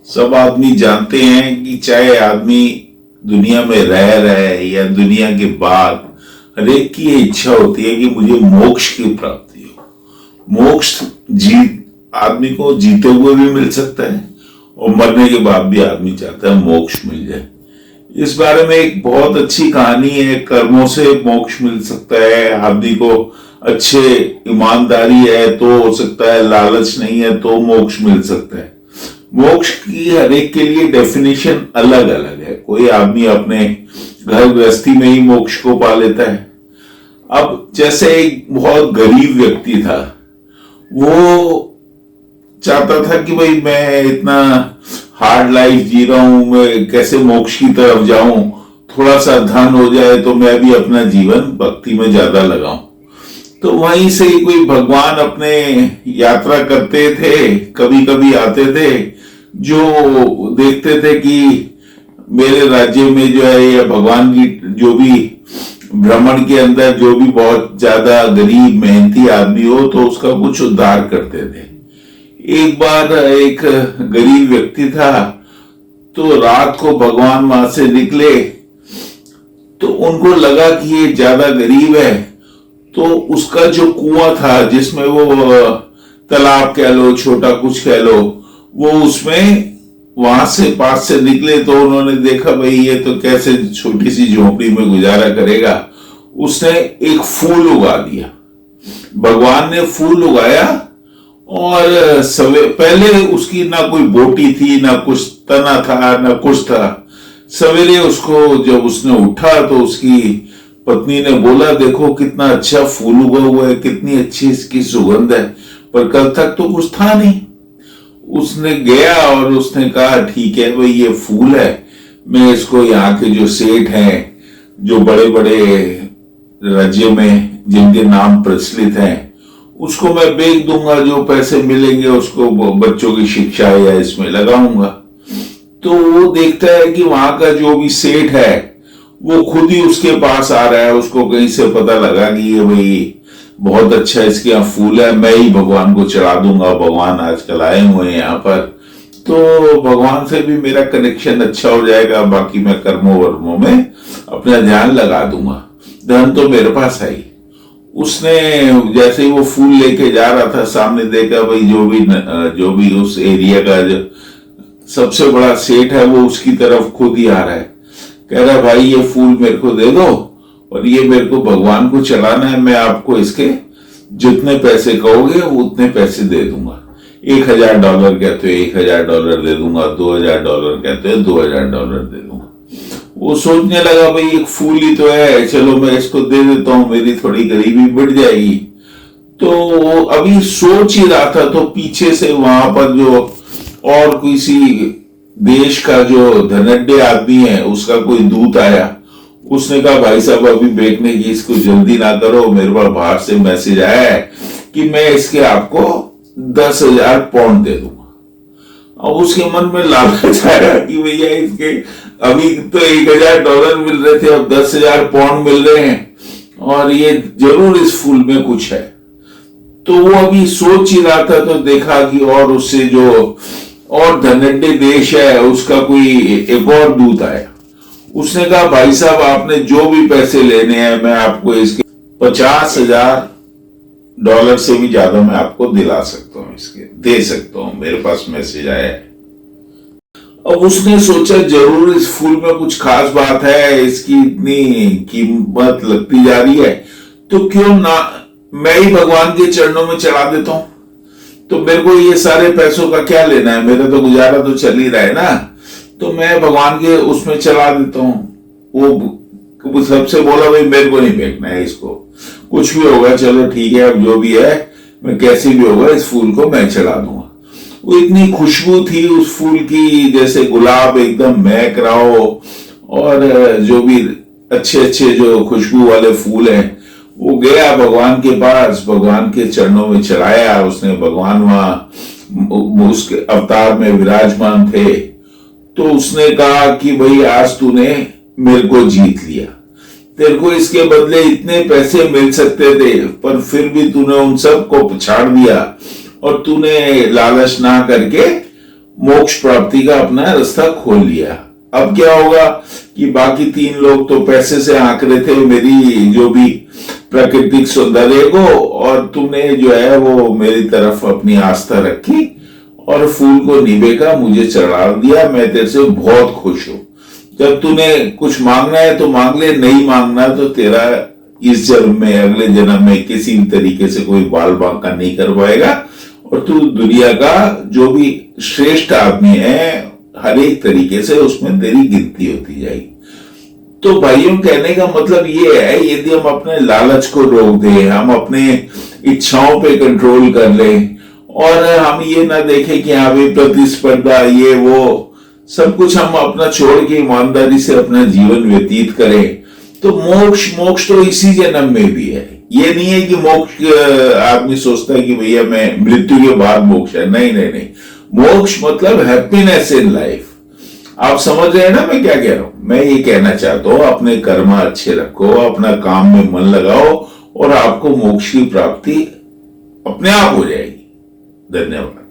सब आदमी जानते हैं कि चाहे आदमी दुनिया में रह रहे या दुनिया के बाद, हर एक की ये इच्छा होती है कि मुझे मोक्ष की प्राप्ति हो। मोक्ष आदमी को जीते हुए भी मिल सकता है और मरने के बाद भी आदमी चाहता है मोक्ष मिल जाए। इस बारे में एक बहुत अच्छी कहानी है। कर्मों से मोक्ष मिल सकता है आदमी को। अच्छे ईमानदारी है तो हो सकता है, लालच नहीं है तो मोक्ष मिल सकता है। मोक्ष की हर एक के लिए डेफिनेशन अलग अलग है। कोई आदमी अपने घर गृहस्थी में ही मोक्ष को पा लेता है। अब जैसे एक बहुत गरीब व्यक्ति था, वो चाहता था कि भाई मैं इतना हार्ड लाइफ जी रहा हूं, मैं कैसे मोक्ष की तरफ जाऊं, थोड़ा सा धन हो जाए तो मैं भी अपना जीवन भक्ति में ज्यादा लगाऊं। तो वहीं से कोई भगवान अपने यात्रा करते थे, कभी कभी आते थे, जो देखते थे कि मेरे राज्य में जो है या भगवान की जो भी भ्रमण के अंदर जो भी बहुत ज्यादा गरीब मेहनती आदमी हो तो उसका कुछ उद्धार करते थे। एक बार एक गरीब व्यक्ति था, तो रात को भगवान वहां से निकले तो उनको लगा कि ये ज्यादा गरीब है, तो उसका जो कुआं था जिसमें वो तालाब कह लो, छोटा कुछ कह लो, वो उसमें वहां से पास से निकले तो उन्होंने देखा भाई ये तो कैसे छोटी सी झोपड़ी में गुजारा करेगा। उसने एक फूल उगा दिया। भगवान ने फूल उगाया और पहले उसकी ना कोई बोटी थी, ना कुछ तना था, ना कुछ था। सवेरे उसको जब उसने उठा तो उसकी पत्नी ने बोला, देखो कितना अच्छा फूल उगा हुआ है, कितनी अच्छी इसकी सुगंध है, पर कल तक तो कुछ था नहीं। उसने गया और उसने कहा ठीक है भाई ये फूल है, मैं इसको यहाँ के जो सेठ हैं, जो बड़े बड़े राज्य में जिनके नाम प्रचलित हैं, उसको मैं बेच दूंगा, जो पैसे मिलेंगे उसको बच्चों की शिक्षा या इसमें लगाऊंगा। तो वो देखता है कि वहां का जो भी सेठ है वो खुद ही उसके पास आ रहा है। उसको कहीं से पता लगा कि ये भाई बहुत अच्छा इसके यहाँ फूल है, मैं ही भगवान को चढ़ा दूंगा, भगवान आजकल आए हुए हैं यहाँ पर, तो भगवान से भी मेरा कनेक्शन अच्छा हो जाएगा, बाकी मैं कर्मों वर्मों में अपना ध्यान लगा दूंगा, धन तो मेरे पास है ही। उसने जैसे ही वो फूल लेके जा रहा था, सामने देखा भाई जो भी उस एरिया का जो सबसे बड़ा सेठ है वो उसकी तरफ खुद ही आ रहा है। कह रहा भाई ये फूल मेरे को दे दो और ये मेरे को भगवान को चढ़ाना है, मैं आपको इसके जितने पैसे कहोगे उतने पैसे दे दूंगा। $1000 कहते हो $1000 दे दूंगा, $2000 कहते हो $2000 दे दूंगा। वो सोचने लगा भाई एक फूल ही तो है, चलो मैं इसको दे देता हूं, मेरी थोड़ी गरीबी मिट जाएगी। तो अभी सोच ही रहा था तो पीछे से वहां पर जो और किसी देश का जो धनाढ्य आदमी है उसका कोई दूत आया। उसने कहा भाई साहब अभी बेचने की इसको जल्दी ना करो, मेरे पास बाहर से मैसेज आया है कि मैं इसके आपको 10,000 पाउंड दे दूंगा। और उसके मन में लालच आया कि भैया इसके अभी तो $1000 मिल रहे थे, अब 10,000 पाउंड मिल रहे हैं और ये जरूर इस फूल में कुछ है। तो वो अभी सोच ही रहा था तो देखा कि और उससे जो और धनाढ्य देश है उसका कोई एक और दूत आया। उसने कहा भाई साहब आपने जो भी पैसे लेने हैं मैं आपको इसके $50,000 से भी ज्यादा मैं आपको दिला सकता हूं, इसके दे सकता हूं, मेरे पास मैसेज आया है। अब उसने सोचा जरूर इस फूल में कुछ खास बात है, इसकी इतनी कीमत लगती जा रही है तो क्यों ना मैं ही भगवान के चरणों में चढ़ा देता हूं। तो मेरे को ये सारे पैसों का क्या लेना है, मेरा तो गुजारा तो चल ही रहा है ना, तो मैं भगवान के उसमें चला देता हूं। वो सबसे बोला भाई मेरे को नहीं फेंकना है इसको, कुछ भी होगा चलो ठीक है, अब जो भी है मैं कैसे भी होगा इस फूल को मैं चढ़ा दूंगा। वो इतनी खुशबू थी उस फूल की, जैसे गुलाब एकदम महक रहा हो, और जो भी अच्छे अच्छे जो खुशबू वाले फूल हैं। वो गया भगवान के पास, भगवान के चरणों में चढ़ाया उसने। भगवान वहां उसके अवतार में विराजमान थे। तो उसने कहा कि भाई आज तूने मेरे को जीत लिया, तेरे को इसके बदले इतने पैसे मिल सकते थे पर फिर भी तूने उन सब को पछाड़ दिया और तूने लालच ना करके मोक्ष प्राप्ति का अपना रास्ता खोल लिया। अब क्या होगा कि बाकी 3 लोग तो पैसे से आंक रहे थे मेरी जो भी प्राकृतिक सौंदर्य को, और तुमने जो है वो मेरी तरफ अपनी आस्था रखी और फूल को निभे का मुझे चढ़ा दिया। मैं तेरे से बहुत खुश हूं। जब तूने कुछ मांगना है तो मांग ले, नहीं मांगना तो तेरा इस जन्म में अगले जन्म में किसी भी तरीके से कोई बाल बांका नहीं कर पाएगा, और तू दुनिया का जो भी श्रेष्ठ आदमी है हर एक तरीके से उसमें तेरी गिनती होती जाएगी। तो भाइयों, कहने का मतलब ये है, यदि हम अपने लालच को रोक दें, हम अपने इच्छाओं पे कंट्रोल कर लें, और हम ये ना देखें कि हाँ भाई प्रतिस्पर्धा ये वो सब कुछ हम अपना छोड़ के ईमानदारी से अपना जीवन व्यतीत करें, तो मोक्ष तो इसी जन्म में भी है। ये नहीं है कि मोक्ष आदमी सोचता है कि भैया मैं मृत्यु के बाद मोक्ष है। नहीं नहीं नहीं, मोक्ष मतलब हैप्पीनेस इन लाइफ। आप समझ रहे हैं ना मैं क्या कह रहा हूं? मैं ये कहना चाहता हूं, अपने कर्म अच्छे रखो, अपना काम में मन लगाओ, और आपको मोक्ष की प्राप्ति अपने आप हो जाएगी। धन्यवाद।